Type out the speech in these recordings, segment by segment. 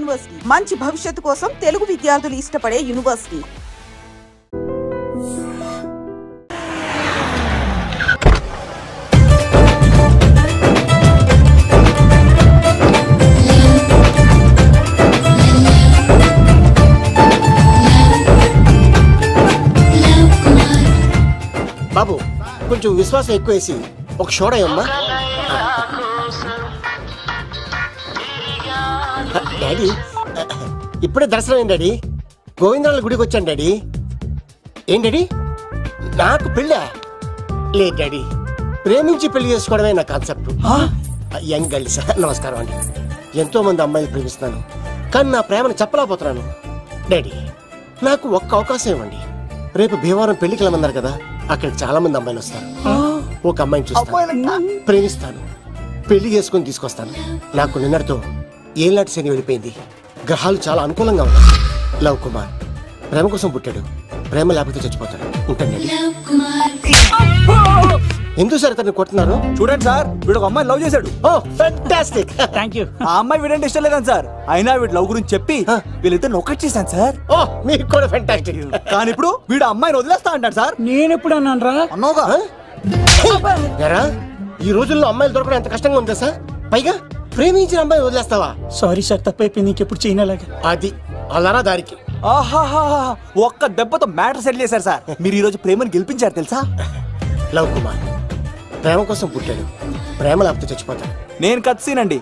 University మంచి భవిష్యత్తు కోసం తెలుగు విద్యార్థులు ఇష్టపడే యూనివర్సిటీ. బాబు కొంచెం విశ్వాసం ఎక్కువేసి ఒక షోడయమ్మా. డాడీ ఇప్పుడే దర్శనం అయింది డాడీ. గోవిందరాల గుడికి వచ్చాను డాడీ. ఏం డాడీ నాకు పెళ్ళా? లేదు డాడీ, ప్రేమించి పెళ్లి చేసుకోవడమే నా కాన్సెప్ట్. యంగ్ గర్ల్స్ నమస్కారం అండి. ఎంతో మంది అమ్మాయిలు ప్రేమిస్తున్నాను, కానీ నా ప్రేమను చెప్పలేకపోతున్నాను. డాడీ నాకు ఒక్క అవకాశం ఇవ్వండి. రేపు భీమవరం పెళ్లికి వెళ్ళమన్నారు కదా, అక్కడికి చాలా మంది అమ్మాయిలు వస్తారు. ఒక అమ్మాయిని చూస్తాను, ప్రేమిస్తాను, పెళ్లి చేసుకుని తీసుకొస్తాను. నాకు నిన్నటితో ఏలాంటి శని వెళ్ళిపోయింది. గ్రహాలు చాలా అనుకూలంగా ఉన్నాయి. లవ్ కుమార్ ప్రేమ కోసం పుట్టాడు, ప్రేమ లేకపోతే చచ్చిపోతాడు. ఉంటాను. ఎందుకు సార్ అతన్ని కొడుతున్నారు? చూడండి సార్, వీడు ఒక అమ్మాయి లవ్ చేశాడు. Oh fantastic, thank you. ఆ అమ్మాయి వీడంటే ఇష్టం లేదని సార్, అయినా వీడు లవ్ గురించి చెప్పి వీళ్ళిద్దరు ఒకటి చేశాను సార్. ఓ మీకు కూడా ఫెంటాస్టిక్. కానీ ఇప్పుడు వీడు అమ్మాయిని వదిలేస్తా అంటాడు సార్. నేను ఎప్పుడు అన్నాను రా? అన్నోగా. ఈ రోజుల్లో అమ్మాయిలు దొరకడం ఎంత కష్టంగా ఉందా సార్? పైగా ప్రేమించిన అమ్మాయి వదిలేస్తావా? సారీ సార్, తప్పైపోయింది. ఇంకెప్పుడు చేయనలాగా. అది అలారా దారికి. ఆహాహా, ఒక్క దెబ్బతో మ్యాటర్ సెటిల్ చేశారు సార్. మీరు ఈ రోజు ప్రేమను గెలిపించారు తెలుసా? లవ్ కుమార్ ప్రేమ కోసం పుట్టాడు, ప్రేమ లేకపోతే చచ్చిపోతాడు. నేను కత్సీనండి.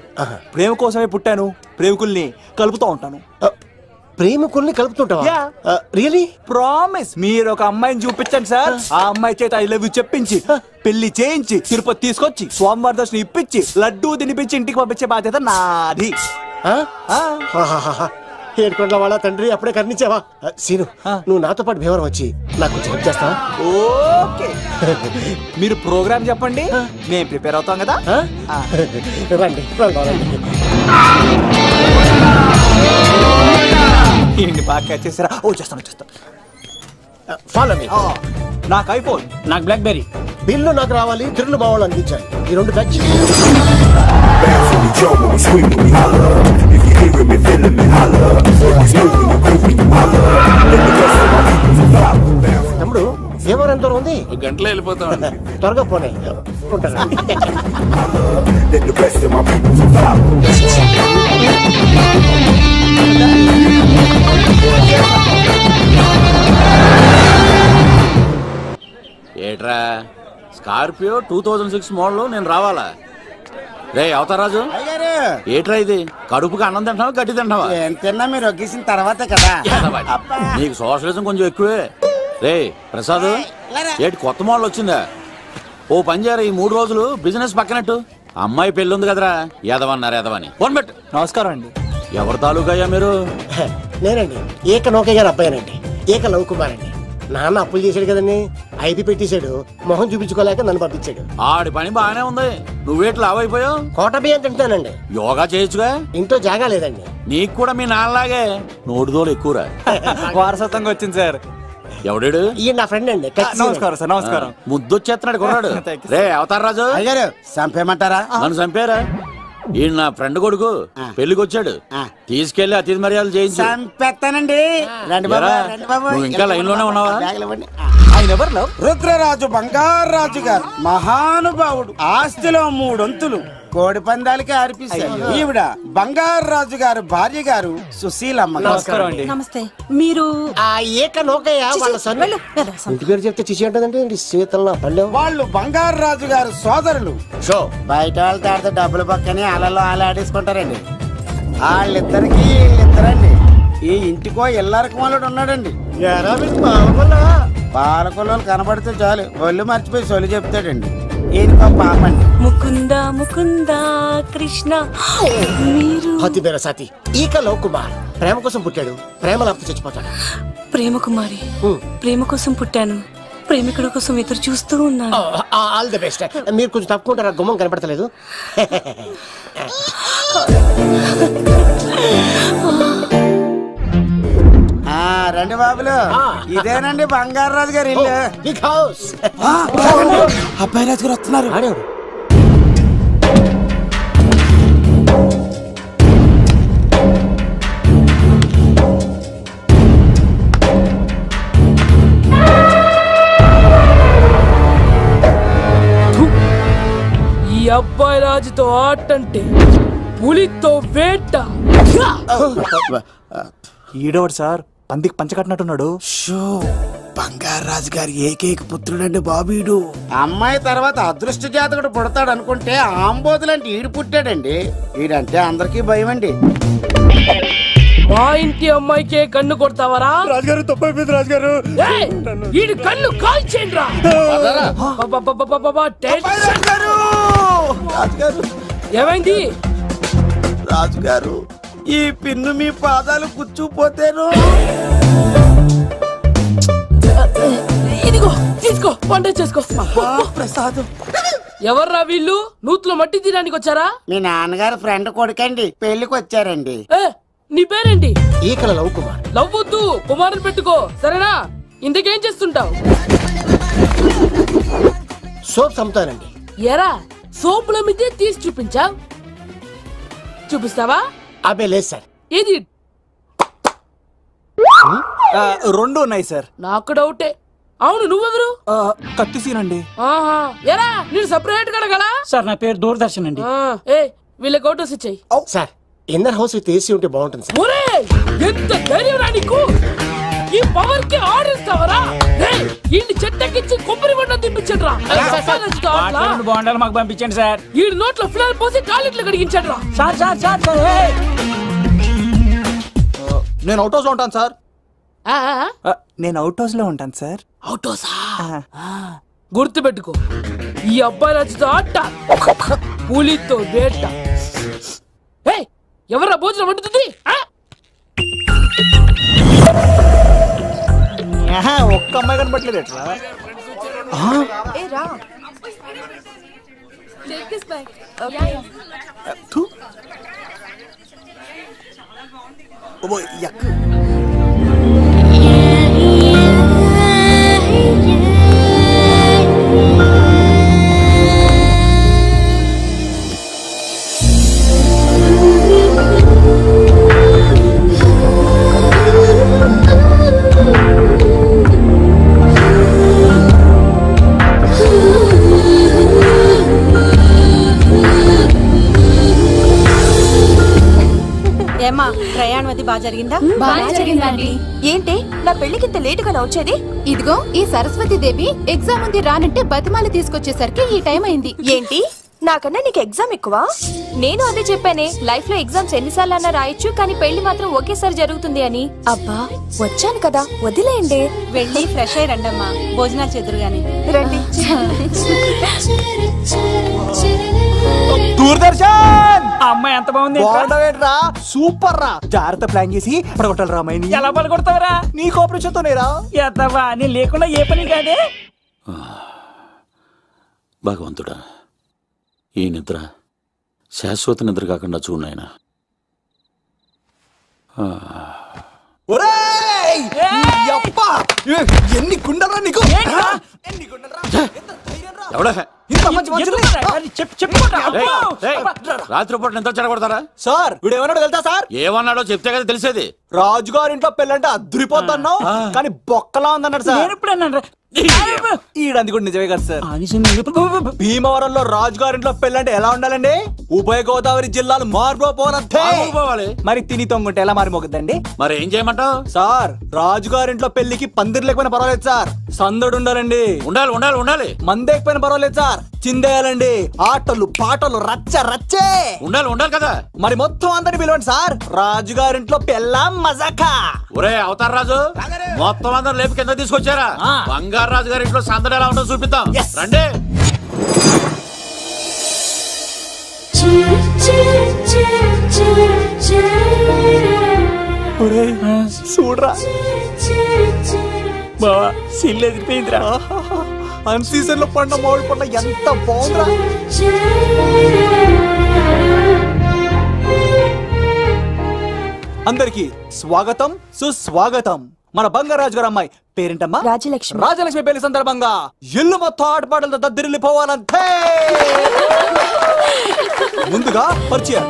ప్రేమ కోసమే పుట్టాను, ప్రేమికుల్ని కలుపుతూ ఉంటాను. ప్రేమికుల్ని కలుపుతుంటావా? రియలీ? ప్రామిస్. మీరు ఒక అమ్మాయిని చూపించండి సార్, ఆ అమ్మాయి చేత ఐ లవ్ యూ చెప్పించి పెళ్లి చేయించి తిరుపతి తీసుకొచ్చి స్వామివారి దర్శనం ఇప్పించి లడ్డూ తినిపించి ఇంటికి పంపించే బాధ్యత నాది. ఏడుకొండల వాళ్ళ తండ్రి అప్పుడే కర్ణించావా? సీను, నువ్వు నాతో పాటు భీమవరం వచ్చి నాకు కొంచెం హెల్ప్ చేస్తావా? ఓకే. మీరు ప్రోగ్రామ్ చెప్పండి, మేము ప్రిపేర్ అవుతాం కదా. రండి ఏంటి బాగా క్యాచ్ చేసారా? ఓ చేస్తాను. Follow me. నాకు ఐఫోన్, నాకు బ్లాక్ బెర్రీ. బిల్లు నాకు రావాలి, తిరులు మా వాళ్ళు అందించాలి. ఈ రెండు బ్యాచ్. తమ్ముడు భీమవరం ఎంత దూరం ఉంది? గంటలో వెళ్ళిపోతాం. త్వరగా పోనీ. ఉంటాను. ఏట్రా స్కార్పియో 2006 మోడల్ నేను రావాలా? రే అవతారాజు, ఏట్రా ఇది? కడుపుకి అన్నం తింటున్నావా గడ్డి తింటున్నావా? తిన్నా మీరు ఒగ్గేసిన తర్వాతే కదా. నీకు సోషలిజం కొంచెం ఎక్కువే. రే ప్రసాద్, ఏటి కొత్త మోడల్ వచ్చిందా? ఓ పని చేయరా, ఈ 3 రోజులు బిజినెస్ పక్కనట్టు. అమ్మాయి పెళ్ళి ఉంది కదరా, ఎదవన్నారు ఎదవని ఫోన్ పెట్టు. నమస్కారం అండి. ఎవరి తాలూకా అయ్యా మీరు? నేనండి ఏక నౌకే గారు అబ్బాయినండి, ఏక లవ్ కుమార్ అండి. నాన్న అప్పులు చేశాడు కదండి, ఐపీ పెట్టేశాడు. మొహం చూపించుకోలేక నన్ను పంపించాడు. ఆడి పని బాగానే ఉంది, నువ్వేట్లు లావైపోయావు? కోట బియ్యం తింటానండి. యోగా చేయొచ్చుగా? ఇంట్లో జాగా లేదండి. నీకు కూడా మీ నాన్నలాగే నోటిదోలు ఎక్కువరా. వారసత్వంగా వచ్చింది సార్. ఎవడాడు? ఈయన నా ఫ్రెండ్ అండి. నమస్కారం సార్. నమస్కారం. ముద్దొచ్చేస్తున్నాడు కొన్నాడు. రే అవతార్ రాజు, అయ్యారు చంపేయమంటారా? నన్ను చంపారా? ఈయన నా ఫ్రెండ్ కొడుకు పెళ్లికి వచ్చాడు, తీసుకెళ్లి అతిథి మర్యాదలు చేయించు. చంపేస్తానండి. నువ్వు ఇంకా లైన్ లోనే ఉన్నావా? ఆయన ఎవరు? రుద్రరాజు బంగారాజు గారు, మహానుభావుడు. ఆస్తిలో 3 వంతులు కోడి పందాలకి అర్పిస్తారు. ఈవిడ బంగారాజు గారు భార్య గారు సుశీలమ్మ. నమస్కారం అండి. నమస్తే. మీరు ఏక నౌకయ్య వాళ్ళ సన్. ఇంటి పేరు చెప్తే చిచి అంటదంటే శీతల పల్లె. వాళ్ళు బంగారాజు గారు సోదరులు. షో బయట వాళ్ళ తాడితే డబ్బులు పక్కనే అలలో అలా ఆడేసుకుంటారండి. వాళ్ళిద్దరికి వీళ్ళిద్దరండి. ఈ ఇంటికో ఇల్లరకం వాళ్ళడు ఉన్నాడండి. పాలకొల్లు కనబడితే చాలు ఒళ్ళు మర్చిపోయి సొలి చెప్తాడండి. ఈయనకో పాపండి. ముకుంద ముకుంద కృష్ణ. మీరు హతి బేర సాతి ఈక లవ్ కుమార్ ప్రేమ కోసం పుట్టాడు, ప్రేమ లేకపోతే చచ్చిపోతాడు. ప్రేమ కుమారి, ప్రేమ కోసం పుట్టాను, ప్రేమికుడు కోసం ఎదురు చూస్తూ ఉన్నాను. All the best. మీరు కొంచెం తప్పుకుంటారా? గుమ్మం కనపడతలేదు. రండి బాబులు, ఇదేనండి బంగారాజు గారి ఇల్లు. Big house. అబ్బాయి రాజు గారు వస్తున్నారు. ఆడేవాడు అబ్బాయి రాజుతో ఆటంటే పులితో వేట. ఈడోడు సార్ పందికి పంచ కట్టినట్టున్నాడు. బంగారు రాజు గారి ఏకైక పుత్రుడండి బాబీడు. అమ్మాయి తర్వాత అదృష్ట జాతకుడు పుడతాడు అనుకుంటే ఆంబోతులంటే ఈడు పుట్టాడండి. ఈడంటే అందరికీ భయం అండి. మా ఇంటి అమ్మాయికే కన్ను కొడతావరా? రాజుగారు తప్పైపోయింది రాజుగారు. ఈడు కన్ను కాల్చేయండి రా. ఏమైంది రాజుగారు? ఈ పిన్ను మీ పాదాలు కూర్చుపోతేను. ఇదిగో తీసుకో, వంట చేసుకో. ప్రసాదం. ఎవర్రా వీళ్ళు? నూతులో మట్టి తీయడానికి వచ్చారా? మీ నాన్నగారు ఫ్రెండ్ కొడుకండి, పెళ్లికి వచ్చారండి. నీ పేరేంటి? ఈకల లవ్ కుమార్. లవ్ వద్దు, కుమారుని పెట్టుకో సరేనా? ఇంతకేం చేస్తుంటావు? సోప్స్ అమ్ముతానండి. ఎరా సోపుల మీద తీసి చూపించావు, చూపిస్తావా? అబ్బే లేదు సార్. ఏది? రెండు ఉన్నాయి సార్. నాకు డౌటే. అవును, నువ్వెవరు? కత్తిసీనండి. ఆహా, ఎరా నేను సపరేట్ కడగల? సార్ నా పేరు దూరదర్శన్ అండి. వీళ్ళ ఫోటోస్ ఇచ్చాయి. Sir inner house with AC ఉంటే బాగుంటుంది సార్. ఒరే ఎంత ధైర్యం రా నీకు! ఈ పవర్ కి ఆర్డర్ ఇస్తావరా? ఈ చెట్టెక్కించి కొబ్బరి బండ తిప్పించండి రా. బాగుండాలి మాకు పంపించండి సార్. ఈ నోట్లో ఫినాల్ పోసి టాయిలెట్లు కడిగించండి రా. సార్ సార్ సార్ సార్ నేను అవుట్ హౌస్ లో ఉంటాను సార్. నేను అవుట్ హౌస్ లో ఉంటాను సార్. అవుటోసా? గుర్తు పెట్టుకో, ఈ అబ్బాయి రాజుతో ఆట, పులితో వేట. ఎవరా భోజనం వండుతుంది? ఒక్క అమ్మాయి కనబట్లేదు ఎట్లా? ఏమా ప్రయాణం అది బాగా జరిగిందా? బాగా జరిగిందండి. ఏంటి నా పెళ్లికి ఇంత లేటుగా వచ్చేది? ఇదిగో ఈ సరస్వతి దేవి ఎగ్జామ్ ఉంది రానంటే బతిమాలి తీసుకొచ్చేసరికి ఈ టైం అయింది. ఏంటి నాకన్నా నీకు ఎగ్జామ్ ఎక్కువ? నేను అదే చెప్పానే, లైఫ్ లో ఎగ్జామ్స్ ఎన్నిసార్లు అన్నా రాయొచ్చు, కానీ పెళ్లి మాత్రం ఒకేసారి జరుగుతుంది అని. అబ్బా వచ్చాను కదా, వదిలేయండి. వెళ్ళి ఫ్రెష్ అయ్యి రండమ్మా, భోజనాలు చెదురు గాని రండి. దూరదర్శన్ అమ్మాయి ఎంత బాగుంది. బాగుండవేట్రా? సూపర్ రా. జాగ్రత్త ప్లాన్ చేసి పడగొట్టాలి రా అమ్మాయిని. ఎలా పడగొడతావరా? నీ కోఆపరేషన్ తోనేరా. ఎత్తవా నేను లేకుండా ఏ పని కాదే. భగవంతుడా, ఈ నిద్ర శాశ్వత నిద్ర కాకుండా చూడు నాయనా. ఎన్ని గుండెలరా నీకు? ఎవడా రాత్రిపూట నిద్ర చెడగొడతారా? సార్ వీడు ఏమన్నాడు వెళ్తా సార్? ఏమన్నాడో చెప్తే కదా తెలిసేది. రాజుగారి ఇంట్లో పెళ్ళంటే అద్దరిపోతున్నావు, కానీ బొక్కలా ఉందన్నాడు సార్. ఈడంది కూడా నిజమే కదా సార్. భీమవరంలో రాజుగారింట్లో పెళ్ళంటే ఎలా ఉండాలండి? ఉభయ గోదావరి జిల్లాలు మారిపోవాలి. మరి తిని తొంగుంటే ఎలా మారిపోతుందండి? మరి ఏం చేయమంటావు సార్? రాజుగారింట్లో పెళ్లికి పందిరి లేకపోయినా పర్వాలేదు సార్, సందడు ఉండాలండి. ఉండాలి ఉండాలి ఉండాలి. మందేకపోయినా పర్వాలేదు సార్, చిందేయాలండి. ఆటలు పాటలు రచ్చ రచ్చే ఉండాలి ఉండాలి కదా. మరి మొత్తం అందరిని పిలవండి సార్, రాజుగారింట్లో పెళ్ళాం మజాకా. ఒరే అవతార్ రాజు, మొత్తం అందరు లేపు కింద తీసుకొచ్చారా? బంగారు రాజు గారి ఇంట్లో సందడి ఎలా ఉంటుందో చూపిద్దాం రండి. చూడరా బావా, సిల్లు ఎదిరిపోయిందిరా. అన్ సీజన్ లో పండ మామిడి పండ ఎంత బాగుందిరా. అందరికి స్వాగతం సుస్వాగతం. మన బంగారాజు గారు అమ్మాయి పేరేంటమ్మా? రాజలక్ష్మి. రాజలక్ష్మి పెళ్లి సందర్భంగా ఇల్లు మొత్తం ఆటపాటలతో దద్దరిల్లిపోవాలంతే. ముందుగా పరిచయం.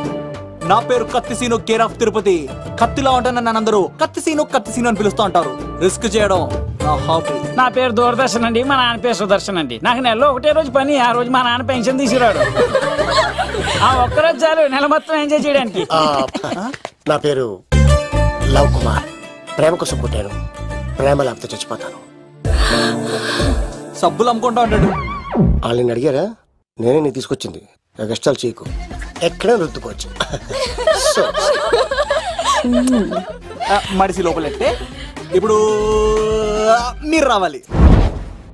నా పేరు కత్తిసీను కేర్ ఆఫ్ తిరుపతి. కత్తిలా ఉంటాను నన్ను అందరూ కత్తిసీను అని పిలుస్తూ ఉంటారు. రిస్క్ చేయడం నా హాబీ. నా పేరు దూరదర్శన్ అండి, మా నాన్న పేరు సుదర్శన్ అండి. నాకు నెలలో ఒకటే రోజు పని, ఆ రోజు మా నాన్న పెన్షన్ తీసుకురాడు. ఆ ఒక్కరోజు చాలు నెల మొత్తం ఎంజాయ్ చేయడానికి. నా పేరు లవ్ కుమార్. ప్రేమ కోసం పుట్టాను, ప్రేమ లేకపోతే చచ్చిపోతాను. సబ్బులు అమ్ముకుంటా ఉంటాడు. వాళ్ళని అడిగారా? నేనే నీ తీసుకొచ్చింది. కష్టాలు చేయకు, ఎక్కడ రుద్దుకోవచ్చు. మడిసి లోపలెట్టే ఇప్పుడు మీరు రావాలి.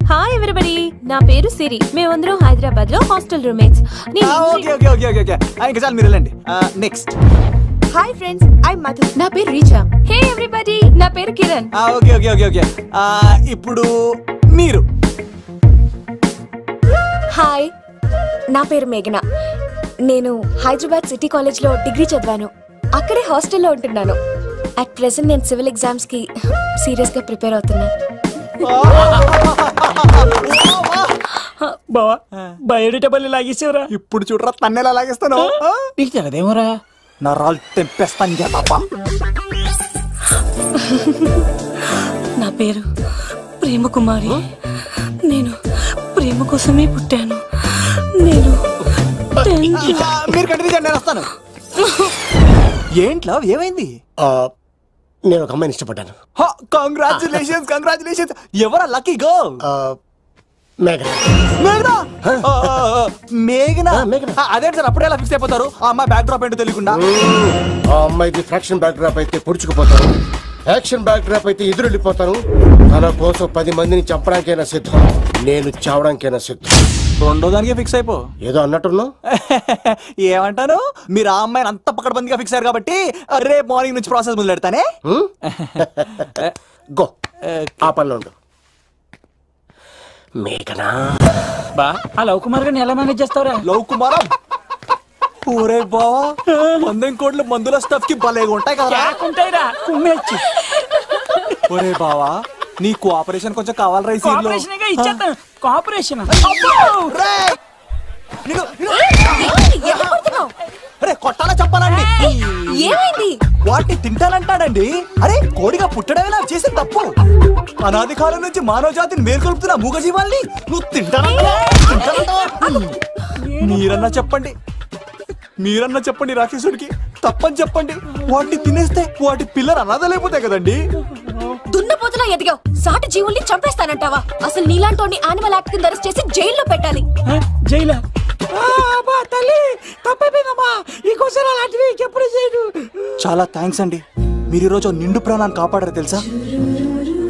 హాయ్ ఎవరీబడి, నా పేరు సిరి. మేమందరం హైదరాబాద్ లో hostel roommates. Okay okay okay okay okay ఇంకా చాలు, మీరు వెళ్ళండి. Next. Hi friends, I Madhu. నా పేరు రీచా. హే ఎవ్రీబడి, నా పేరు Kiran. Okay okay okay okay ఇప్పుడు మీరు. హాయ్, నా పేరు మేఘన. నేను హైదరాబాద్ సిటీ కాలేజ్ లో డిగ్రీ చదివాను. అక్కడే హాస్టల్లో ఉంటున్నాను. అట్ ప్రెసెంట్ నేను సివిల్ ఎగ్జామ్స్ కి సీరియస్ గా ప్రిపేర్ అవుతున్నా. బావా బయోడేటా బల్లి లాగేసేవరా? ఇప్పుడు చూడరా తన్నేలా లాగేస్తాను. నీకు తెగదేమోరా? నా రాళ్ళు తెంపేస్తాను. నా పేరు ప్రేమ కుమారి. నేను ప్రేమ కోసమే పుట్టాను. నేను మీరు కంటిన్యూ, నేను వస్తాను. ఏంట్లో ఏమైంది? నేను ఒక అమ్మాయిని ఇష్టపడ్డాను. Congratulations congratulations. ఎవరా లక్కీ గర్ల్? మేఘన. మేఘన మేఘన అదే సార్. అప్పుడే ఎలా ఫిక్స్ అయిపోతారు? ఆ అమ్మాయి బ్యాక్ డ్రాప్ ఏంటో తెలియకుండా. ఆ అమ్మాయిది ఫ్రాక్షన్ బ్యాక్ డ్రాప్ అయితే పొడుచుకుపోతాను, యాక్షన్ బ్యాక్ డ్రాప్ అయితే ఎదురెళ్ళిపోతాను. తన కోసం 10 మందిని చంపడానికైనా సిద్ధం, నేను చావడానికైనా సిద్ధం. రెండో దానికే ఫిక్స్ అయిపో. ఏదో అన్నట్టున్నావు. ఏమంటాను? మీరు ఆ అమ్మాయిని అంత పక్కడబందిగా ఫిక్స్ అయ్యారు కాబట్టి రేపు మార్నింగ్ నుంచి ప్రాసెస్ మొదలు పెడతానే. గో, ఆ పనిలో ఉండు. మేఘనా బా, ఆ లవ్ కుమార్ గారిని ఎలా మేనేజ్ చేస్తావురా? లవ్ కుమారం ఊరే బావా, 100 కోట్ల మందుల స్టఫ్ కి భలేగా ఉంటాయి కదా. ఉంటాయిరా, కుమ్మేచ్చి. ఒరే బావా, నీ కోఆపరేషన్ కొంచెం కావాలి. రైస్ ఇచ్చేస్తాను. కోఆపరేషన్ కొట్టాలా చెప్పాలండి? ఏమైంది? వాటిని తింటానంటాడండి. అరే కోడిగా పుట్టడమే చేసే తప్పు. అనాది కాలం నుంచి మానవ జాతిని మేల్కొల్పుతున్న మూగజీవాల్ని నువ్వు తింటానంటా? మీరన్నా చెప్పండి, మీరన్నా చెప్పండి రాక్షసుడికి. తప్పని చెప్పండి. వాటిని తినేస్తే వాటి పిల్లలు అనాథలైపోతాయి కదండి. దున్నపోతులా ఎదిగావు, సాటి జీవుల్ని చంపేస్తానంటావా? అసలు నీలాంటి యానిమల్ యాక్ట్ కింద అరెస్ట్ చేసి జైల్లో పెట్టాలి. జైలా? తల్లి తప్పైపోయిందమ్మా, ఇంకోసారి అలాంటివి ఎప్పుడు చేయడు. చాలా థ్యాంక్స్ అండి, మీరు ఈరోజు నిండు ప్రాణాన్ని కాపాడారు తెలుసా.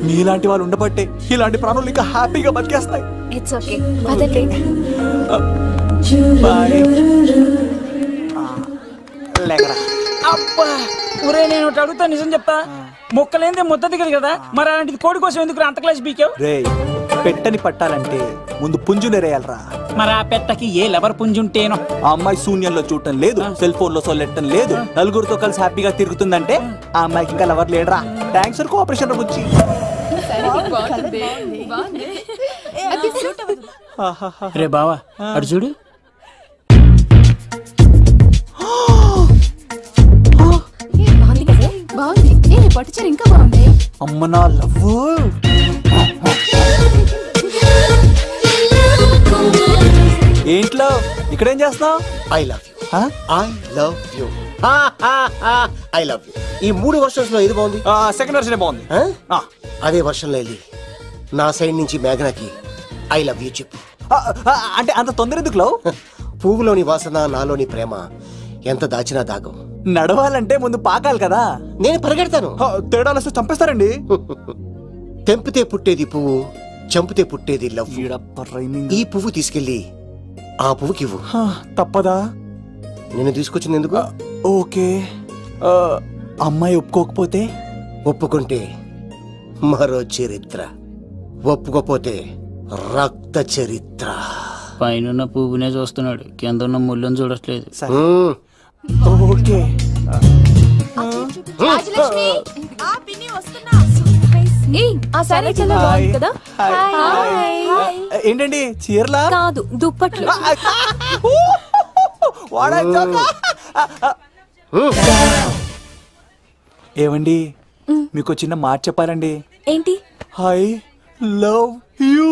మీలాంటి వాళ్ళు ఉండబట్టే ఇలాంటి ప్రాణులు ఇంకా హ్యాపీగా బతికేస్తాయి. ఇట్స్ ఓకే, పదండి. అబ్బా ఊరే, నేను ఒకటి అడుగుతా, నిజం చెప్తా. మొక్కలేందే ముద్ద దిగదు కదా, మరి అలాంటిది కోడి కోసం ఎందుకు అంత క్లాస్ బీకావు? రే, పెట్టని పట్టాలంటే ముందు పుంజునేరేయాలరా. మరి ఆ పెట్టకి ఏ లవర్ పుంజుంటేనో. ఆ అమ్మాయి శూన్యంలో చూడటం లేదు, సెల్ ఫోన్ లో సొల్లెట్టం లేదు, నలుగురితో కలిసి హ్యాపీగా తిరుగుతుందంటే ఆ అమ్మాయికి ఇంకా లవర్ లేడరా. థ్యాంక్స్ ఫర్ కోఆపరేషన్ బుజ్జి. రే బావా, అడు చూడు. బాగుంది. పట్టుచారు ఇంకా బాగుంది. అమ్మ నా లవ్. ఏంట్లో ఇక్కడేం చేస్తున్నావు? I love you, I love you, I love you. ఈ 3 వర్షన్స్ లో ఏది బాగుంది? సెకండ్ వర్షన్ బాగుంది. అదే వర్షంలో వెళ్ళి నా సైడ్ నుంచి మేఘనాకి ఐ లవ్ యూ చెప్పు. అంటే అంత తొందర ఎందుకు లవ్? పువ్వులోని వాసన, నాలోని ప్రేమ ఎంత దాచినా దాగం. నడవాలంటే ముందు పాకాలి కదా. నేను పరిగెడతాను. తేడాలు వస్తే చంపేస్తారండి. తెంపితే పుట్టేది పువ్వు, చంపితే పుట్టేది లవ్. ఈ పువ్వు తీసుకెళ్ళి ఆ పువ్వుకి ఇవ్వు. తప్పదా? నేను తీసుకొచ్చింది ఎందుకు? ఓకే, అమ్మాయి ఒప్పుకోకపోతే? ఒప్పుకుంటే మరో చరిత్ర, ఒప్పుకోపోతే రక్త చరిత్ర. పైన పువ్వునే చూస్తున్నాడు, కింద ఉన్న ముళ్ళని చూడట్లేదు. ఓకే. ఏంటండి చీరలా? కాదు, దుప్పట్లు. ఏమండి మీకు చిన్న మాట చెప్పాలండి. ఏంటి? I love you.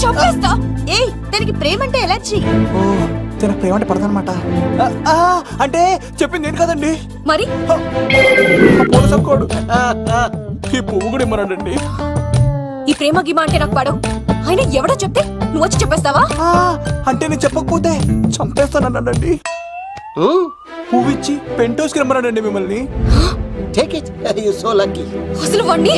చంపేస్తా. ఏయ్, దానికి ప్రేమ అంటే ఎలర్జీ. తన ప్రేమ అంటే పడదనమాట. అంటే చెప్పింది ఏంటి కదండి. మరి ఈ పువ్వు కూడా ఇమ్మరండి. ఈ ప్రేమ గిమ అంటే నాకు పడవు. అయినా ఎవడో చెప్తే నువ్వు వచ్చి చెప్పేస్తావా? అంటే నేను చెప్పకపోతే చంపేస్తానండి. పువ్విచ్చి పెంటోస్కి రమ్మనండి మిమ్మల్ని. అసలు వాణ్ణి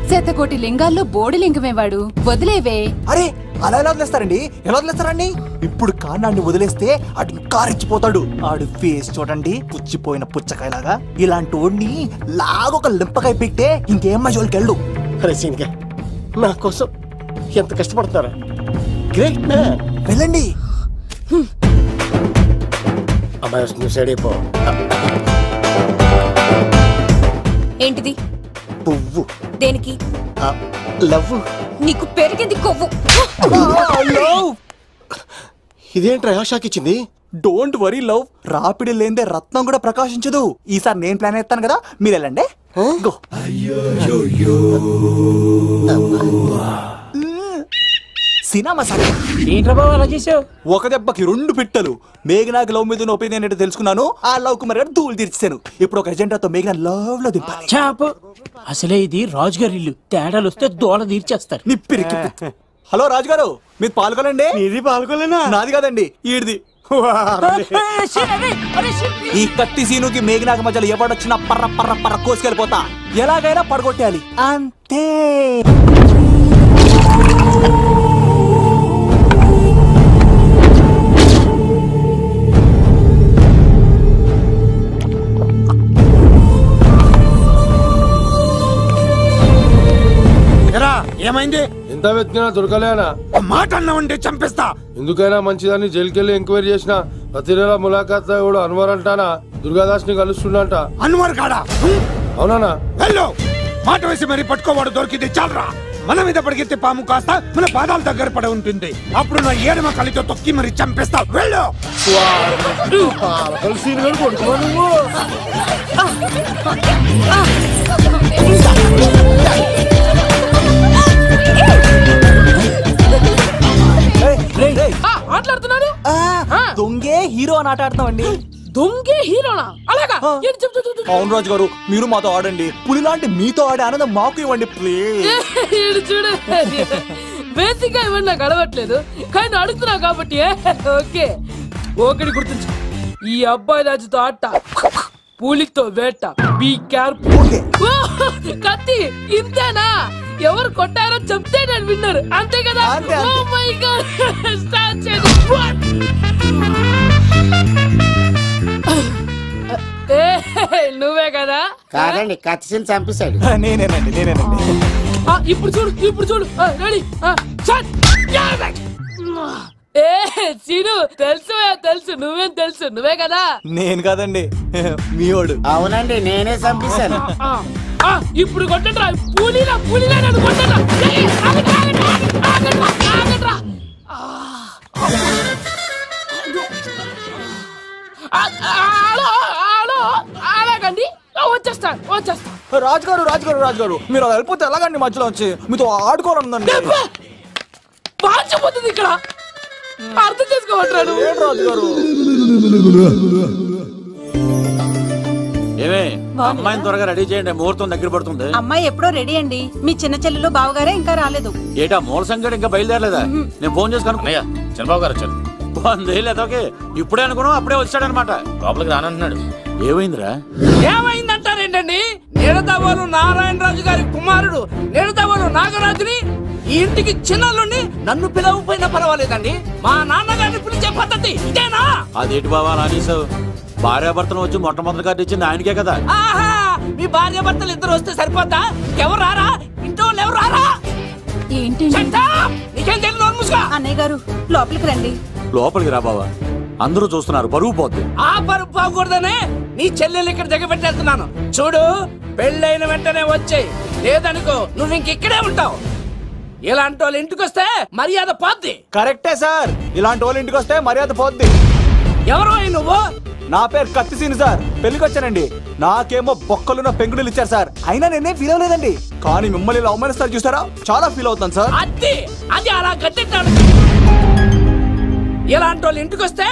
శతకోటి లింగాల్లో బోడి లింగమే వాడు. వదిలేవే. అరే అలా ఎలా వదిలేస్తారండి? ఎలా వదిలేస్తారండి? ఇప్పుడు కాన్నాడిని వదిలేస్తే ఆడు ఇంకా రెచ్చిపోతాడు. ఆడు ఫేస్ చూడండి, పుచ్చిపోయిన పుచ్చకాయలాగా. ఇలాంటి వాడిని లాగొక లింపకాయ పెట్టే ఇంకేం మజోలికి వెళ్ళు. నా కోసం ఎంత కష్టపడతారా? Great man. వెళ్ళండి. అమ్మాయి నువ్వు సైడ్ అయిపో. ఏంటిది? పువ్వు. దేనికి? లవ్. నీకు పెరిగింది కొవ్వు. ఇదేంట్రా షాక్ ఇచ్చింది? Don't worry love. రాపిడి లేదే రత్నం కూడా ప్రకాశించదు. ఈసారి నేను ప్లాన్ ఎత్తాను కదా, మీరు వెళ్ళండి. గో. సినిమా సార్ ఏంట్రా బాబు అలా చేసావు? ఒక దెబ్బకి 2 పిట్టలు. మేఘనాకి లవ్ మీద ఒపీనియన్ ఏంటో తెలుసుకున్నాను. ఆ లవ్ కుమార్ గారు ధూళి తీర్చాను. ఇప్పుడు ఒక ఎజెండాతో మేఘనా లవ్ లో దింపాలి. చాపు. అసలే ఇది రాజుగారి ఇల్లు. తేడాలు వస్తే దోళ తీర్చేస్తారు. నిప్పిరికి. హలో రాజుగారు, మీరు పాల్గొనండి. ఇది పాల్గొలేనా? నాది కాదండి, ఈడిది. ఈ కత్తి సీనుకి మేఘనాకి మధ్యలో ఎవడొచ్చినా పర్ర పర్ర పర్ర కోసుకెళ్ళిపోతా. ఎలాగైనా పడగొట్టాలి అంతే. ఏమైంది? ఎంత వెతికినా దొరకలేనా? మాట అన్నావంటే చంపేస్తా. ఎందుకైనా మంచిదని జైలుకెళ్ళి ఎంక్వైరీ చేసిన ప్రతి నెల ములాఖాత్ కూడా అన్వర్ అంటానా దుర్గాదాస్ ని కలుస్తుండంట. అన్వర్ కాడా? అవునా? వెళ్ళు. మాట వేసి మరి పట్టుకోవాడు దొరికింది చాలరా. మన మీద పడిగితే పాము కాస్త మన పాదాల దగ్గర పడి ఉంటుంది. అప్పుడు నా ఏడమ కలితో తొక్కి మరి చంపేస్తా. వెళ్ళు. ఆటలాడుతున్నాడు. దొంగే హీరో అని ఆట ఆడతామండి. దొంగే హీరోనా? అలాగా? అవును రాజు గారు, మీరు మాతో ఆడండి. పులి లాంటి మీతో ఆడే ఆనందం మాకు ఇవ్వండి ప్లీజ్. చూడు, బేసిక్ గా ఇవన్నీ నాకు అడవట్లేదు, కానీ అడుగుతున్నా కాబట్టి ఓకే. ఒకటి గుర్తుంచు, ఈ అబ్బాయి రాజుతో ఆట, పులితో వేట. Be careful. కత్తి ఇంతేనా? ఎవరు కొట్టారో చెప్తే నేను విన్నారు, అంతే కదా? ఓ మై గాడ్, స్టార్ట్ చేయండి. నువ్వే కదా? కాదండి, కత్తిని చంపేశాడు. నేనేనండి. ఇప్పుడు చూడు. రెడీ. సీను, తెలుసు. నువ్వేం తెలుసు? నువ్వే కదా? నేను కాదండి, మీవాడు. అవునండి, నేనే చంపేశాను. ఇప్పుడు కొట్టండిరా. పులిలా నన్ను కొట్టండిరా. అలాగండి, వచ్చేస్తా. రాజుగారు మీరు వెళ్ళిపోతే ఎలాగండి? మధ్యలో వచ్చి మీతో ఆడుకోవాలండి. మార్చిపోతుంది ఇక్కడ. అర్థం చేసుకోవట్రాడు రాజుగారు. ఏమే, అమ్మాయిని త్వరగా రెడీ చేయండి, ముహూర్తం దగ్గర పడుతుంది. అమ్మాయి ఎప్పుడో రెడీ అండి. మీ చిన్న చెల్లెలు బావగారే ఇంకా రాలేదు. ఏటా మూల సంగడి ఇంకా బయలుదేరలేదా? నేను ఫోన్ చేసుకుని చంద్రబాబు గారు వచ్చారు. లేదోకే ఇప్పుడే అనుకున్నాం, అప్పుడే వచ్చాడనమాట. లోపలికి రానంటున్నాడు. ఏమైందిరా? ఏమైందంటారేంటండి? నిడదవోలు నారాయణరాజు గారి కుమారుడు నిడదవోలు నాగరాజుని ఈ ఇంటికి చిన్నల్లుండి నన్ను పిలవకపోయినా పర్వాలేదండి. మా నాన్నగారిని పిలిచే పద్ధతి ఇదేనా? అదేంటి బాబా అలా అనేసావు? భార్యాభర్తను వచ్చి మొట్టమొదటి కార్డు ఇచ్చింది ఆయనకే కదా. ఆహా, మీ భార్యాభర్తలు ఇద్దరు వస్తే సరిపోతా? ఎవరు రారా? ఇంట్లో ఎవరు రారా? ఏంటి? నీకేం తెలియదు. అన్నయ్య గారు, లోపలికి రండి. లోపలికి రా బావా, అందరూ చూస్తున్నారు, పరువు పోద్ది. ఆ పరువు పోకూడదనే నీ చెల్లెలు ఇక్కడ దిగబెట్టేస్తున్నాను. చూడు, పెళ్ళైన వెంటనే వచ్చేయి, లేదనుకో నువ్వు ఇంకెక్కడే ఉంటావు. ఇలాంటి వాళ్ళు ఇంటికి వస్తే మర్యాద పోద్ది. కరెక్టే సార్, ఇలాంటి వాళ్ళు ఇంటికి వస్తే మర్యాద పోద్ది. ఎవరో నువ్వు? నా పేరు కత్తిసీని సార్, పెళ్లికి వచ్చానండి. నాకేమో బొక్కలున్న పెంగుడులు ఇచ్చారు సార్, అయినా నేనేం ఫీల్ అవ్వలేదండి. కానీ మిమ్మల్ని ఇలా అవమానిస్తారు చూసారా, చాలా ఫీల్ అవుతాను సార్. అది అలా గట్టెట్టాడు. ఇలాంటి వాళ్ళు ఇంటికి వస్తే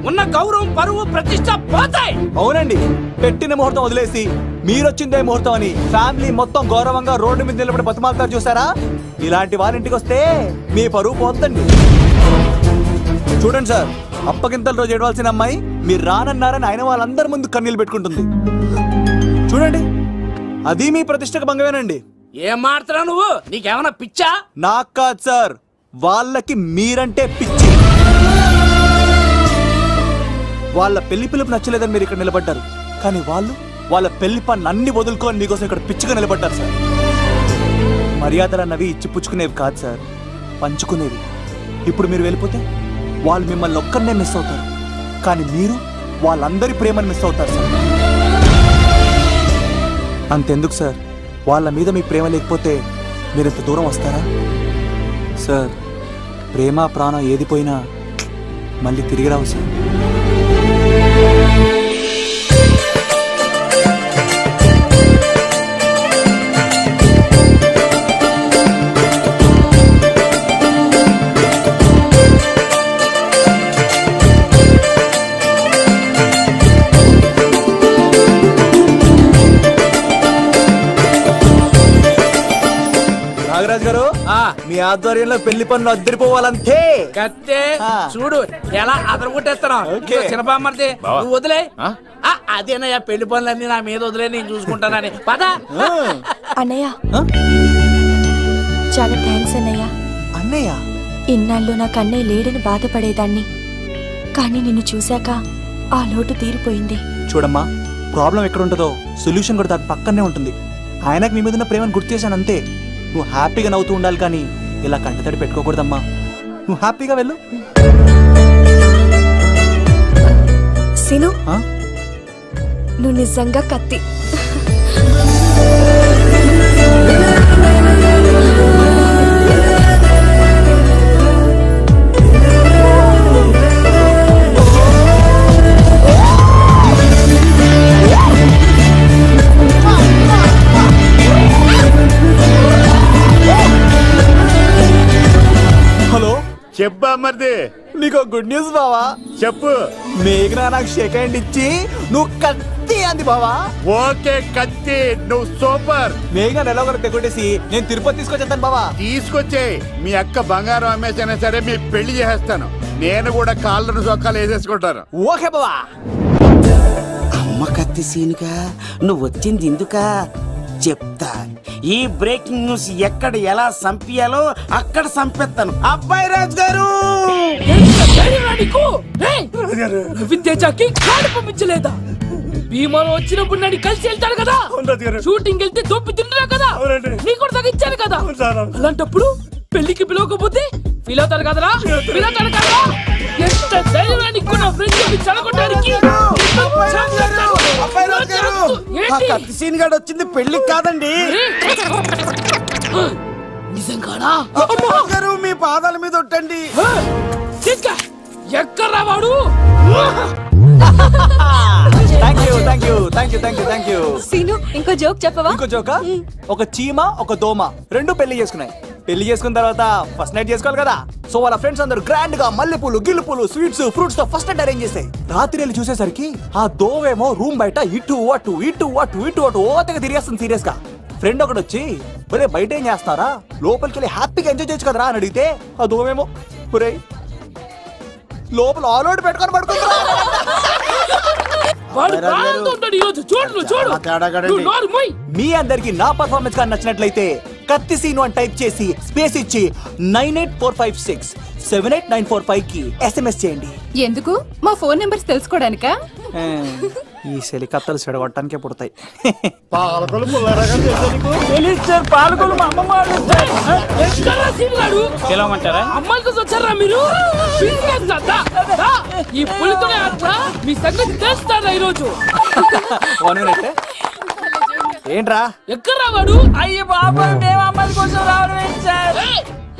ఉన్న గౌరవం, పరువు, ప్రతిష్ట పోతాయి. అవునండి, పెట్టిన ముహూర్తం వదిలేసి మీరొచ్చిందే ముహూర్తం అని ఫ్యామిలీ మొత్తం గౌరవంగా రోడ్డు మీద నిలబడి బతిమాలుతారు చూసారా. ఇలాంటి వారి ఇంటికి వస్తే మీ పరువు పోతుందండి. చూడండి సార్, అప్పగింతల రోజు ఏడవలసిన అమ్మాయి మీరు రానన్నారని ఆయన వాళ్ళందరి ముందు కన్నీళ్ళు పెట్టుకుంటుంది. చూడండి, అది మీ ప్రతిష్టకు భంగమేనండి. ఏం మాట్లాడుతున్నావు నువ్వు? నీకేమన్నా పిచ్చా? నాకు కాదు సార్, వాళ్ళకి మీరంటే పిచ్చి. వాళ్ళ పెళ్లి పిలుపు నచ్చలేదని మీరు ఇక్కడ నిలబడ్డారు, కానీ వాళ్ళు వాళ్ళ పెళ్లి పని అన్ని వదులుకొని మీకోసం ఇక్కడ పిచ్చిగా నిలబడ్డారు సార్. మర్యాదలు అన్నవి ఇచ్చిపుచ్చుకునేవి కాదు సార్, పంచుకునేవి. ఇప్పుడు మీరు వెళ్ళిపోతే వాళ్ళు మిమ్మల్ని ఒక్కరినే మిస్ అవుతారు, కానీ మీరు వాళ్ళందరి ప్రేమను మిస్ అవుతారు సార్. అంతెందుకు సార్, వాళ్ళ మీద మీ ప్రేమ లేకపోతే మీరు ఇంత దూరం వస్తారా సార్? ప్రేమ ప్రాణం ఏది పోయినా మళ్ళీ తిరిగి రావు సార్. నాగరాజ్ గారు, మీ ఆధ్వర్యంలో పెళ్లి పనులు అద్దరిపోవాలంతే. కత్తే చూడు ఎలా అదరగొట్టేస్తున్నావు. చిన్నపామర్ది నువ్వు వదిలే. అదేనయ్యా, పెళ్లి పనులన్నీ నా మీద వదిలే, నేను చూసుకుంటానని. పద అన్నయ్య. చాలా థ్యాంక్స్ అన్నయ్య. అన్నయ్య, ఇన్నాళ్ళు నాకు అన్నయ్య లేడని బాధపడేదాన్ని, కానీ నిన్ను చూశాక ఆ లోటు తీరిపోయింది. చూడమ్మా, ప్రాబ్లం ఎక్కడ ఉంటుందో సొల్యూషన్ కూడా దాని పక్కనే ఉంటుంది. ఆయనకు మీ మీద ఉన్న ప్రేమను గుర్తు చేశాను అంతే. నువ్వు హ్యాపీగా నవ్వుతూ ఉండాలి, కానీ ఇలా కంటతడి పెట్టుకోకూడదమ్మా. నువ్వు హ్యాపీగా వెళ్ళు. సీను, నువ్వు నిజంగా కత్తి. హలో, చెప్పా మరిది. నీకు గుడ్ న్యూస్ బావా. చెప్పు. మేఘనా నాకు షేక్ హ్యాండ్ ఇచ్చి నువ్వు కత్తి అంది బావా. ఓకే కత్తి, నువ్వు సూపర్. మేఘనా ఎలా ఒకరు తెగొట్టేసి నేను తిరుపతి తీసుకొచ్చేస్తాను బావా. తీసుకొచ్చే మీ అక్క బంగారం అమ్మేసైనా సరే మీ పెళ్లి చేసేస్తాను. నేను కూడా కాళ్ళను చొక్కాలు వేసేసుకుంటాను. ఓకే బావా. అమ్మ కత్తి సీనుగా నువ్వు వచ్చింది ఎందుకా చెప్తా. ఈ బ్రేకింగ్ న్యూస్ ఎక్కడ ఎలా సంపియాలో అక్కడ సంపెత్తాను. అబ్బాయి రాజు గారు, రవితేజకి కాడు పంపించలేదా? భీమాలో వచ్చినప్పుడు నన్ను కలిసి వెళ్తాడు కదా, షూటింగ్ వెళ్తే దొప్పి తింటున్నా కదా, నీ కూడా తగ్గించాను కదా. అలాంటప్పుడు పెళ్లికి పిలవకపోతే ఫీల్ అవుతారు కదరా, ఫీల్ అవుతారు కదా. ఎంత ధైర్యాన్ని నా ఫ్రెండ్ చదవడానికి కత్తి సీన్ గారు వచ్చింది పెళ్లికి కాదండి. నిజంగానా? గారు మీ పాదాల మీద ఒట్టండి. ఎక్కడ్రా వాడు? సీను, ఇంకో జోక్ చెప్పవా? ఇంకో జోకా? ఒక చీమ ఒక దోమ రెండు పెళ్లి చేసుకున్నాయి. పెళ్లి చేసుకున్న తర్వాత ఫస్ట్ నైట్ చేసుకోవాలి కదా. సో వాళ్ళ ఫ్రెండ్స్ అందరూ గ్రాండ్ గా మల్లెపూలు, గిల్లుపూలు, స్వీట్స్, ఫ్రూట్స్ తో ఫస్ట్ నైట్ అరేంజ్ చేసాయి. రాత్రి వెళ్ళి చూసేసరికి ఆ దోవేమో రూమ్ బయట ఇటు అటు ఇటు అటు ఇటు అటు ఓతగా తిరిగేస్తుంది సీరియస్ గా. ఫ్రెండ్ ఒకటి వచ్చి, ఒరే బయట ఏం చేస్తారా, లోపలికి వెళ్ళి హ్యాపీగా ఎంజాయ్ చేయొచ్చు కదరా అని అడిగితే ఆ దోవేమో, ఒరే లోపల ఆల్ అవుట్ పెట్టుకొని పడుకుంటారా. మీ అందరికి నా పర్ఫార్మెన్స్ గా నచ్చినట్లయితే కత్తి సీను అని టైప్ చేసి స్పేస్ ఇచ్చి 9845678945 కి SMS చేయండి. ఎందుకు? మా ఫోన్ నెంబర్స్ తెలుసుకోవడానికా? ఈ సెలికత్తలు చెడగొట్టడానికే పుడతాయి. పాలకొలు పిలవమంటారా? అమ్మాయికి వచ్చారా మీరు? ఈ పులితోనే అట్లా మీ సంగతి తెలుస్తారా ఈరోజు? ఏంట్రా ఎక్కడ రావాడు? అయ్యో బాబా, మేము అమ్మాయి కోసం రావడం ఏంటి సార్?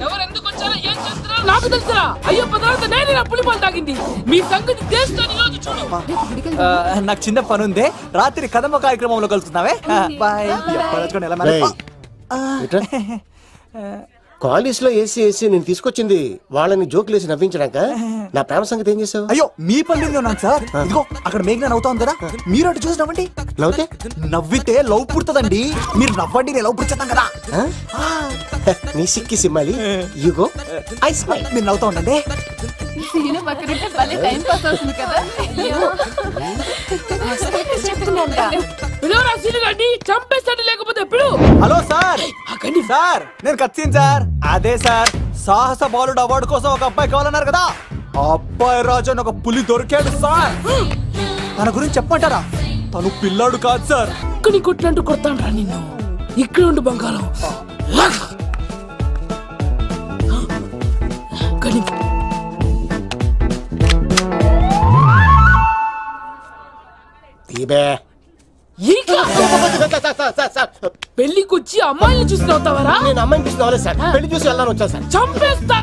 ఎవరు ఎందుకు వచ్చారో ఏం చేస్తున్నారో నాకు తెలుసురా. అయ్యో తర్వాత నేనే నా పులిపాలు తాగింది. మీ సంగతి తెలుసుకొని ఈరోజు చూడు. నాకు చిన్న పని ఉంది, రాత్రి కదమ్మ కార్యక్రమంలో కలుస్తున్నావే. బాయ్. కాలేజ్ లో ఏసీ నేను తీసుకొచ్చింది వాళ్ళని జోకులేసి నవ్వించడాక. నా ప్రేమ సంగతి ఏం చేసావు? అయ్యో మీ పని ఉన్నాను సార్. ఇదిగో అక్కడ మేఘన నవ్వుతాం కదా, మీరు అటు చూసి నవ్వండి. నవ్వుతే నవ్వితే లవ్ పుడుతుందండి. మీరు నవ్వండి, నేను లవ్ పుడిచేస్తాం కదా. నీ సిక్కి సిమ్మాలి యుగో ఐ స్మైల్. మీరు నవ్వుతా ఉండండి. చంపేస్తాడు లేకపోతే ఎప్పుడు. Hello sir. సార్ నేను కత్తిన్ సార్. అదే సార్, సాహస బాలుడు అవార్డు కోసం ఒక అబ్బాయి కావాలన్నారు కదా. ఆ అబ్బాయి రాజు అని ఒక పులి దొరికాడు సార్. తన గురించి చెప్పమంటారా? తను పిల్లాడు కాదు సార్. ఇక్కడ కొట్టినట్టు కొడతాను రా నిన్ను. ఇక్కడ ఉండు బంగారం. పెళ్లికి వచ్చి అమ్మాయిని చూసి నవ్వుతావరా? నేను అమ్మాయిని చూసి నవ్వలేదు సార్, పెళ్లి చూసి వెళ్ళాలని వచ్చాను సార్. చంపేస్తా.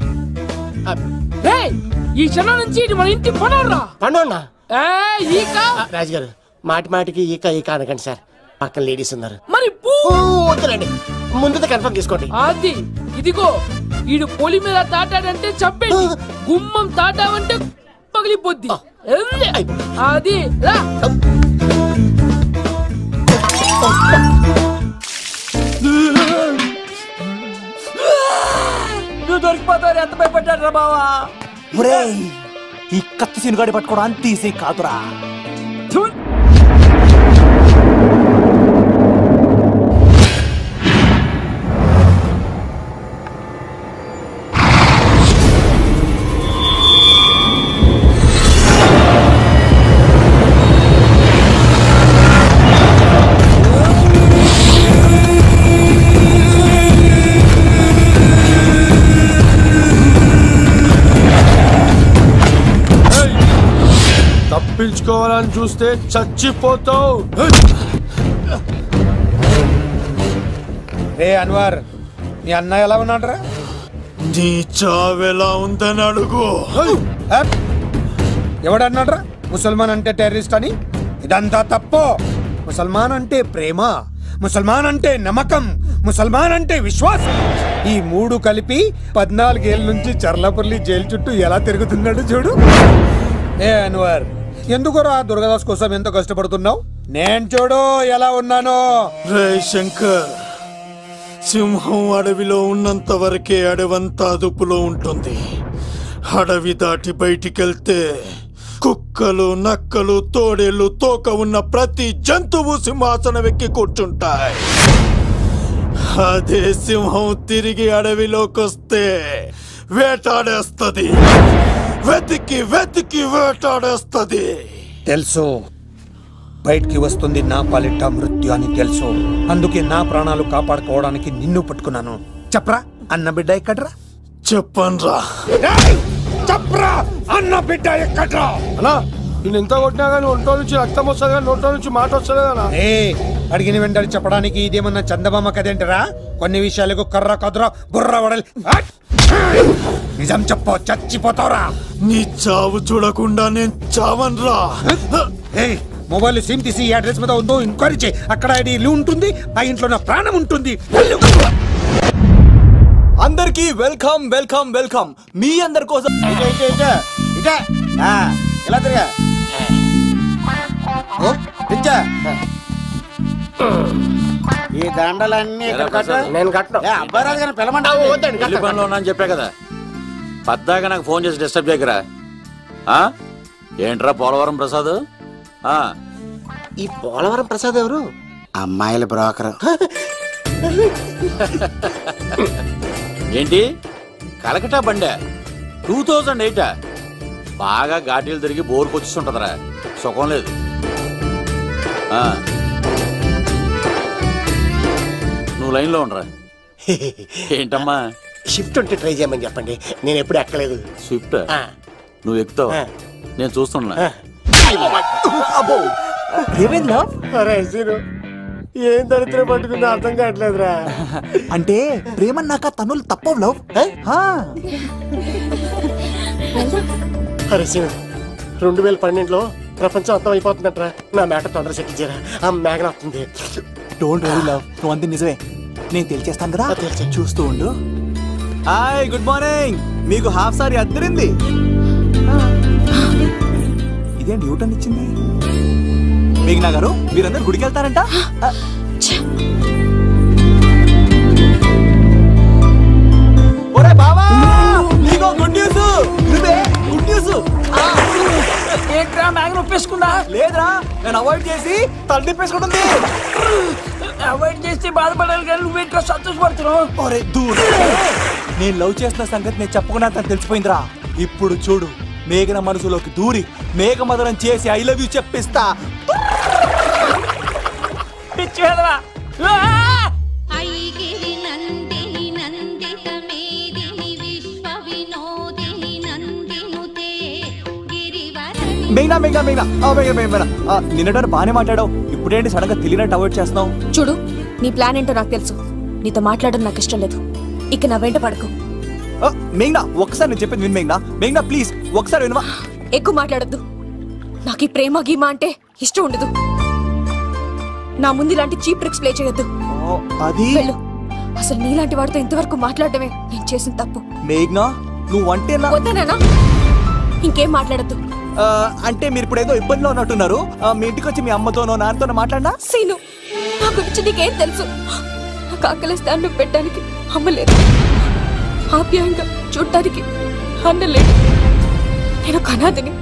ఈ క్షణం నుంచి ఇది మన ఇంటి పనోడ్రా. పనోడ్నా? రాజుగారు మాటి మాటికి ఈక ఈక అనకండి సార్, పక్కన లేడీస్ ఉన్నారు. మరి వద్దులండి, ముందు కన్ఫర్మ్ చేసుకోండి. అది ఇదిగో ఈడు పొలి మీద తాటాడంటే చంపేది, గుమ్మం తాటావంటే పగిలిపోద్ది. అది రా. నువ్వు దొరికిపోతావు. ఎంత భయపడ్డాడు రా బావా. ఈ కత్తి సీనుగాడి పట్టుకోవడం అంత ఈజీ కాదురా. తప్పించుకోవాలని చూస్తే చచ్చిపోతావు. రే అన్వర్, మీ అన్న ఎలా ఉన్నాడరా? నీ చావెలా ఉందని అడుగు. ఎవడన్నాడ్రా ముసల్మాన్ అంటే టెర్రరిస్ట్ అని? ఇదంతా తప్పు. ముసల్మాన్ అంటే ప్రేమ, ముసల్మాన్ అంటే నమ్మకం, ముసల్మాన్ అంటే విశ్వాసం. ఈ మూడు కలిపి 14 ఏళ్ళ నుంచి చర్లపల్లి జైలు చుట్టూ ఎలా తిరుగుతున్నాడు చూడు. ఏ అన్వర్, ఎందుకురా దుర్గాదాస్ కోసం ఎంతో కష్టపడుతున్నావు? నేను చూడు ఎలా ఉన్నానో. రే శంకర్, సింహం అడవిలో ఉన్నంత వరకే అడవంతా అదుపులో ఉంటుంది. అడవి దాటి బయటికెళ్తే కుక్కలు, నక్కలు, తోడేళ్లు, తోక ఉన్న ప్రతి జంతువు సింహాసనం ఎక్కి కూర్చుంటాయి. అదే సింహం తిరిగి అడవిలోకి వస్తే వేటాడేస్తది, వెతికి వెతికి వేటాడేస్తది. తెలుసు, బయటికి వస్తుంది నా పాలిట మృత్యు అని తెలుసు. అందుకే నా ప్రాణాలు కాపాడుకోవడానికి నిన్ను పట్టుకున్నాను. చెప్పరా అన్న బిడ్డ ఎక్కడ్రా? చెప్పన్రా. చెప్పరా అన్న బిడ్డ ఎక్కడ్రా? అన్నా నేను ఎంత కొట్టినా కానీ ఒంట్లో నుంచి రక్తం వస్తుంది కానీ నోట్లో నుంచి మాట వస్తుంది కదా. అడిగిన వెంటనే చెప్పడానికి ఇదేమన్నా చందమామ కదేంటరా? కొన్ని విషయాలకు కర్ర కదురా బుర్ర వడలి. నిజం చెప్పు, చచ్చిపోతావురా. నీ చావు చూడకుండా నేను చావన్రా. మొబైల్ సిమ్ తీసి ఈ అడ్రస్ మీద ఉందో ఎంక్వైరీ చేయి. అక్కడ ఐడీలు ఉంటుంది, ఆ ఇంట్లో నా ప్రాణం ఉంటుంది. అందరికి వెల్కమ్ వెల్కమ్ వెల్కమ్. మీ అందరి కోసం ఇలా తిరగా ఈ దండలన్నీ నేను కట్టను. అబ్బాయి రాజు గారిని పిలమంటావు. పనిలో ఉన్నా అని చెప్పా కదా. పద్దాక నాకు ఫోన్ చేసి డిస్టర్బ్ చేయకరా. ఏంట్రా పోలవరం ప్రసాద్? ఈ పోలవరం ప్రసాద్ ఎవరు? అమ్మాయిల బ్రోకర్. ఏంటి కలకటా బండే 2008? బాగా ఘాటీలు తిరిగి బోర్కు వచ్చిస్తుంటదరా, సుఖం లేదు. నువ్వు లైన్లో ఉండరా. ఏంటమ్మా? షిఫ్ట్ ఉంటే ట్రై చేయమని చెప్పండి, నేను ఎప్పుడు ఎక్కలేదు. స్విఫ్ట్ నువ్వు ఎక్కుతావు, నేను చూస్తున్నా. ఏం దరిద్రం పట్టుకుందో అర్థం కావట్లేదురా. అంటే ప్రేమ నాక తనులు తప్పవు లవ్. అరే సీను, 2012లో ప్రపంచం అంతం అయిపోతుందట్రా. నా మేక తొందర చెక్కించారా, ఆ మేఘన వస్తుంది. డోంట్ వరీ లవ్, నువ్వు అంతే నిజమే. నేను తెలిచేస్తాను కదా, చూస్తూ ఉండు. Hi, good morning. మీకు హాఫ్ సారీ అద్దరింది. ఇదేంటి యూటర్న్ ఇచ్చింది? మేఘనా గారు, మీరందరూ గుడికి వెళ్తారంట? ఒరే బావా, నీకో గుడ్ న్యూస్. Good news. ఏంట్రా మ్యాగ్ని ఒప్పేసుకుందా? లేదురా, నేను అవాయిడ్ చేసి తల తిప్పేసుకుంటుంది. అవాయిడ్ చేస్తే బాధపడాలి కానీ నువ్వేంట్రా సంతోషపడుతున్నావు? ఒరే దూర్, నేను లవ్ చేస్తున్న సంగతి నేను చెప్పకుండా తను తెలిసిపోయిందిరా. ఇప్పుడు చూడు, మేఘన మనసులోకి దూరి మేఘమదనం చేసి ఐ లవ్ యూ చెప్పిస్తా. పిచ్చి వెధవా. మేఘనా మేఘనా మేఘనా మేఘనా, నిన్నటారు బానే మాట్లాడావు, ఇప్పుడేంటి సడన్ గా తెలియనట్టు అవాయిడ్ చేస్తున్నావు? చూడు, నీ ప్లాన్ ఏంటో నాకు తెలుసు. నీతో మాట్లాడడం నాకు ఇష్టం లేదు. ఇక నా వెంట పడకు. మేఘనా, ఒక్కసారి నేను చెప్పేది విను. మేఘనా మేఘనా ప్లీజ్ ఒకసారి వినవా? ఎక్కువ మాట్లాడద్దు. నాకు ఈ ప్రేమ గీమా అంటే ఇష్టం ఉండదు. నా ముందు ఇలాంటి చీప్ ట్రిక్స్ ప్లే చేయొద్దు. అది వెళ్ళు. అసలు నీలాంటి వాడితో ఇంతవరకు మాట్లాడటమే నేను చేసిన తప్పు. మేఘనా, నువ్వు అంటే వద్దనా? ఇంకేం మాట్లాడద్దు. అంటే మీరు ఇప్పుడు ఏదో ఇబ్బందిలో ఉన్నట్టున్నారు. మీ ఇంటికి వచ్చి మీ అమ్మతోనో నాన్నతోనో మాట్లాడినా? సీను, నా గురించి నీకేం తెలుసు? నాకు ఆకలిస్తే అన్నం పెట్టడానికి అమ్మలేదు, ఆప్యాయంగా చూడటానికి అన్నలేదు. నేను కనాదిని.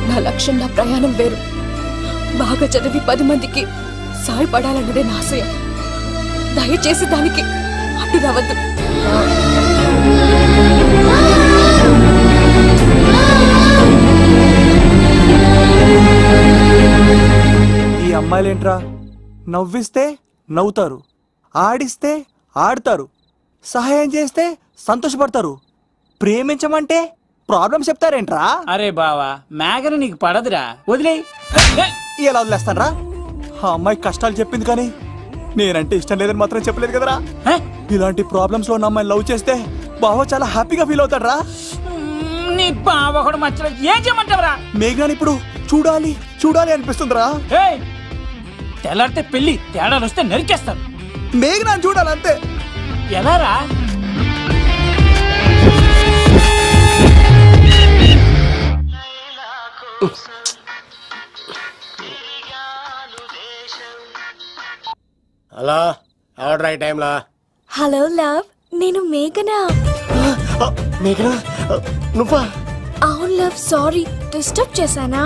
నా లక్ష్యం, నా ప్రయాణం వేరు. బాగా చదివి 10 మందికి సాయపడాలన్నదే నా ఆశయం. దయచేసి దానికి అడ్డు రావద్దు. ఈ అమ్మాయిలేంట్రా, నవ్విస్తే నవ్వుతారు, ఆడిస్తే ఆడతారు, సహాయం చేస్తే సంతోషపడతారు, ప్రేమించమంటే ప్రాబ్లమ్స్ చెప్తారేంట్రా? అరే బావా, మేఘన నీకు పడదురా, వదిలే. ఎలా వదిలేస్తానరా? ఆ అమ్మాయి కష్టాలు చెప్పింది కానీ నేనంటే ఇష్టం లేదని మాత్రం చెప్పలేదు కదరా. ఇలాంటి ప్రాబ్లమ్స్ లో అమ్మాయిని లవ్ చేస్తే బావ చాలా హ్యాపీగా ఫీల్ అవుతాడరా. నీ బావ కూడా మచ్చలో ఏం చేయమంటావరా? మేఘనాని ఇప్పుడు చూడాలి అనిపిస్తుందిరా. తెల్లారితే పెళ్లి, తేడాలు వస్తే నరికేస్తారు. మేఘనాని చూడాలంతే. ఎలా రా? హలో, ఆర్డర్ అయ్యే టైంలా. హలో లవ్, నేను మేఘనా. మేఘనా, నువ్వా? అవును లవ్, సారీ డిస్టర్బ్ చేశానా?